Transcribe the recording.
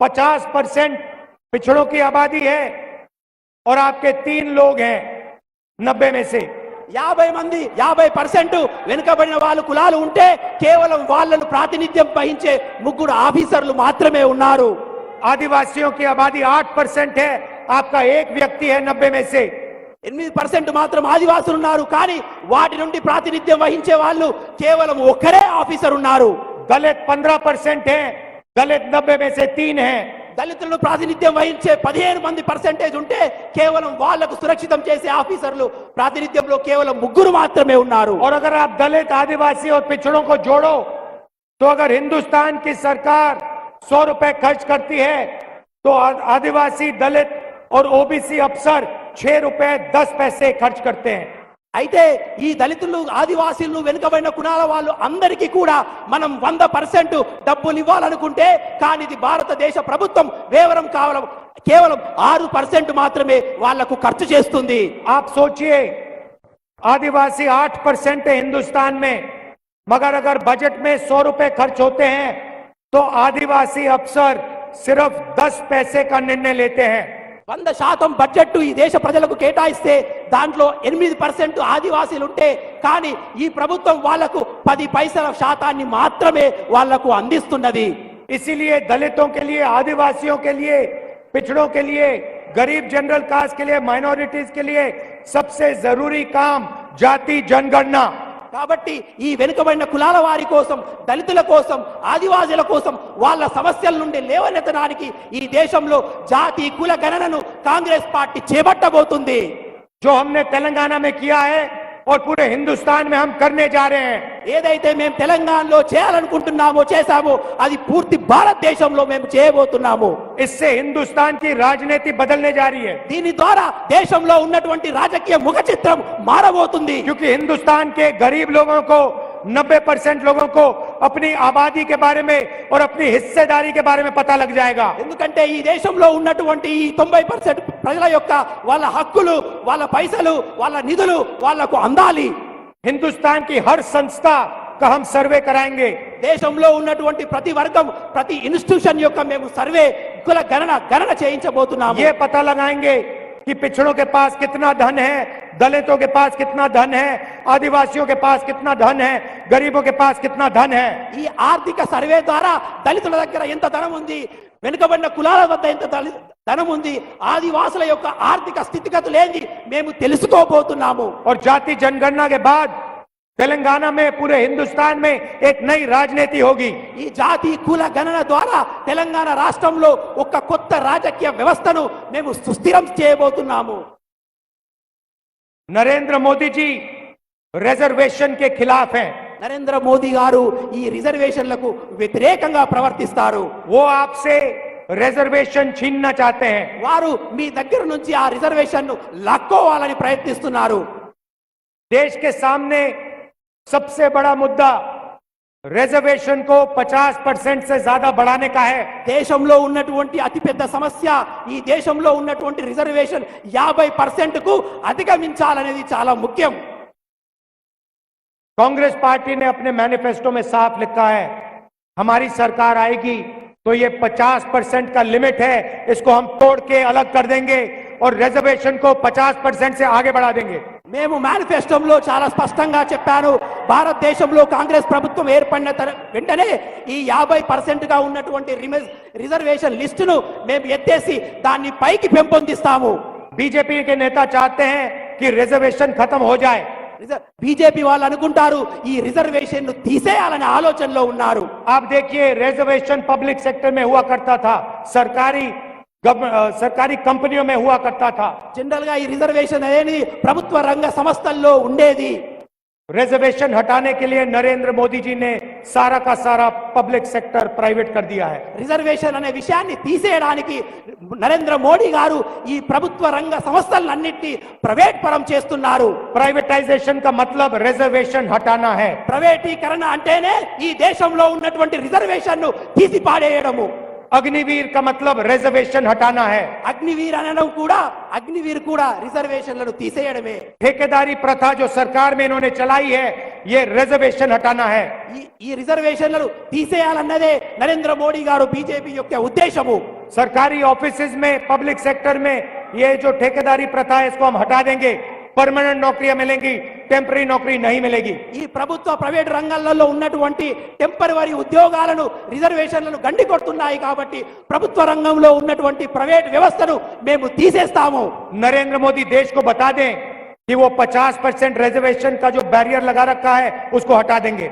50% पिछड़ों की आबादी है और आपके 3 लोग हैं 90 में से 50 మంది 50% వెనుకబడిన వాళ్ళు కులాలు ఉంటే కేవలం వాళ్ళను ప్రాతినిధ్యం వహించే 3 ఆఫీసర్లు మాత్రమే ఉన్నారు. आदिवासियों की आबादी 8% है, आपका एक व्यक्ति है 90 में से. 8% మాత్రం ఆదివాసులు ఉన్నారు, కానీ వాటి నుండి ప్రాతినిధ్యం వహించే వాళ్ళు కేవలం ఒక్కరే ఆఫీసర్ ఉన్నారు. दलित 15% है, दलित 90 में से 3 हैं. దళితులను ప్రాతినిధ్యం వహించే 15% ఉంటే కేవలం వాళ్లకు సురక్షితం చేసే ఆఫీసర్లు ప్రాతినిధ్యంలో కేవలం 3 మాత్రమే ఉన్నారు. और अगर आप दलित, आदिवासी और पिछड़ों को जोड़ो तो अगर हिंदुस्तान की सरकार 100 रुपए खर्च करती है तो आदिवासी, दलित और ओबीसी अफसर 6 रुपए 10 पैसे खर्च करते हैं. అయితే ఈ దళితులు, ఆదివాసీలు, వెనుకబడిన కులాల వాళ్ళు అందరికీ కూడా మనం 100% డబ్బులు ఇవ్వాలనుకుంటే, కానీ ఇది భారతదేశ ప్రభుత్వం కేవలం 6% మాత్రమే వాళ్లకు ఖర్చు చేస్తుంది. आप सोचिए, आदिवासी 8% है हिंदुस्तान में, मगर अगर बजट में 100 रुपए खर्च होते हैं तो आदिवासी अफसर सिर्फ 10 पैसे का निर्णय लेते हैं. 100% బడ్జెట్ ఈ దేశ ప్రజలకు కేటాయిస్తే దాంట్లో 8% ఆదివాసీలు ఉంటే, కానీ ఈ ప్రభుత్వం వాళ్లకు 10 పైసల శాతాన్ని మాత్రమే వాళ్లకు అందిస్తున్నది. इसीलिए दलितों के लिए, आदिवासियों के लिए, पिछड़ों के लिए, गरीब जनरल कास्ट के लिए, माइनॉरिटीज के लिए सबसे जरूरी काम जाति जनगणना. కాబట్టి ఈ వెనుకబడిన కులాల వారి కోసం, దళితుల కోసం, ఆదివాసీల కోసం వాళ్ళ సమస్యల నుండి లేవనెత్తడానికి ఈ దేశంలో జాతి కుల గణనను కాంగ్రెస్ పార్టీ చేపట్టబోతుంది. जो हमने तेलंगाना में किया है और पूरे हिंदुस्तान में हम करने जा रहे हैं. ఏదైతే మేము తెలంగాణలో చేయాలనుకుంటున్నామో, చేశామో, అది పూర్తి భారతదేశంలో మేము చేయబోతున్నాము. इससे हिंदुस्तान की राजनीति बदलने जा रही है. దీని ద్వారా దేశంలో ఉన్నటువంటి రాజకీయ ముఖ చిత్రం మారబోతుంది. क्योंकि हिंदुस्तान के गरीब लोगों को, 90% लोगों को अपनी आबादी के बारे में और अपनी हिस्सेदारी के बारे में पता लग जाएगा. ఎందుకంటే ఈ దేశంలో ఉన్నటువంటి ఈ 90% ప్రజల యొక్క వాళ్ళ హక్కులు, వాళ్ళ పైసలు, వాళ్ళ నిధులు వాళ్ళకు అందాలి. हिंदुस्तान की हर संस्था का हम सर्वे कराएंगे. దేశంలో ఉన్నటువంటి ప్రతి వర్గం, ప్రతి ఇన్స్టిట్యూషన్ యొక్క మేము సర్వే, కుల గణన చేయించబోతున్నాము. ये पता लगाएंगे कि पिछड़ों के पास कितना धन है, दलितों के पास कितना धन है, आदिवासियों के पास कितना धन है, गरीबों के पास कितना धन है. ఈ ఆర్థిక సర్వే ద్వారా దళితుల దగ్గర ఎంత ధనం ఉంది, వెనుకబడిన కులాల వద్ద ఎంత ధనం ఉంది, ఆదివాసుల యొక్క ఆర్థిక స్థితిగతులు ఏంది మేము తెలుసుకోబోతున్నాము. और जाति जनगणना के बाद तेलंगाना में, पूरे हिंदुस्तान में एक नई राजनीति होगी. ఈ జాతి కుల గణన ద్వారా తెలంగాణ రాష్ట్రంలో ఒక కొత్త రాజకీయ వ్యవస్థను మేము సుస్థిరం చేయబోతున్నాము. नरेंद्र मोदी जी रिजर्वेशन के खिलाफ हैं. నరేంద్ర మోదీ గారు ఈ రిజర్వేషన్లకు వ్యతిరేకంగా ప్రవర్తిస్తారు. वो आपसे रिजर्वेशन छीनना चाहते हैं. వారు మీ దగ్గర నుంచి ఆ రిజర్వేషన్ ను లాక్కోవాలని ప్రయత్నిస్తున్నారు. देश के सामने सबसे बड़ा मुद्दा रिजर्वेशन को 50% से ज्यादा बढ़ाने का है. దేశంలో ఉన్నటువంటి అతిపెద్ద సమస్య ఈ దేశంలో ఉన్నటువంటి రిజర్వేషన్ 50% కు అధిగమించాలనేది చాలా ముఖ్యం. कांग्रेस पार्टी ने अपने मैनिफेस्टो में साफ लिखा है, हमारी सरकार आएगी तो ये 50% का लिमिट है, इसको हम तोड़ के अलग कर देंगे और रिजर्वेशन को 50% से आगे बढ़ा देंगे. మేము మేనిఫెస్టోలో చాలా స్పష్టంగా చెప్పాను, భారతదేశంలో కాంగ్రెస్ ప్రభుత్వం ఏర్పడిన వెంటనే ఈ 50% గా ఉన్నటువంటి రిజర్వేషన్ లిస్టును మేము ఎత్తేసి దాన్ని పైకి పెంపొందిస్తాము. बीजेपी के नेता चाहते हैं कि रिजर्वेशन खत्म हो जाए. బీజేపీ వాళ్ళు అనుకుంటారు ఈ రిజర్వేషన్ ను తీసేయాలనే ఆలోచనలో ఉన్నారు. आप देखिए, रिजर्वेशन पब्लिक सेक्टर में हुआ करता था, सरकारी कंपनियों में हुआ करता था. జనరల్ గా ఈ రిజర్వేషన్ అనేది ప్రభుత్వ రంగ సంస్థల్లో ఉండేది. रिजर्वेशन हटाने के लिए नरेंद्र मोदी जी ने सारा का सारा पब्लिक सेक्टर प्राइवेट कर दिया है. రిజర్వేషన్ అనే విషయాన్ని తీసేయడానికి నరేంద్ర మోడీ గారు ఈ ప్రభుత్వ రంగ సంస్థలన్నిటిని ప్రైవేట్ పరం చేస్తున్నారు. प्राइवेटाइजेशन का मतलब रिजर्वेशन हटाना है. ప్రైవేటీకరణ అంటేనే ఈ దేశంలో ఉన్నటువంటి రిజర్వేషన్ ను తీసి పాడేయడము. अग्निवीर का मतलब रिजर्वेशन हटाना है। అగ్నివీర్ అనడం కూడా అగ్నివీర్ కూడా రిజర్వేషన్లను తీసేయడమే ठेकेदारी प्रथा जो सरकार में इन्होंने चलाई है, ये रिजर्वेशन हटाना है। ఈ రిజర్వేషన్లను తీసేయాలన్నదే నరేంద్ర మోడీ గారు బీజేపీ యొక్క ఉద్దేశము सरकारी ऑफिसेज में, पब्लिक सेक्टर में ये जो ठेकेदारी प्रथा है, इसको हम हटा देंगे। परमानेंट नौकरियां मिलेंगी, टेम्पररी नौकरी नहीं मिलेगी। ఈ ప్రభుత్వ ప్రైవేట్ రంగాలలో ఉన్నటువంటి టెంపరరీ ఉద్యోగాలను రిజర్వేషన్లను గండి కొడుతున్నాయి కాబట్టి ప్రభుత్వ రంగంలో ఉన్నటువంటి ప్రైవేట్ వ్యవస్థను మేము తీసేస్తాము। नरेंद्र मोदी देश को बता दें कि वो 50% रिजर्वेशन का जो बैरियर लगा रखा है, उसको हटा देंगे।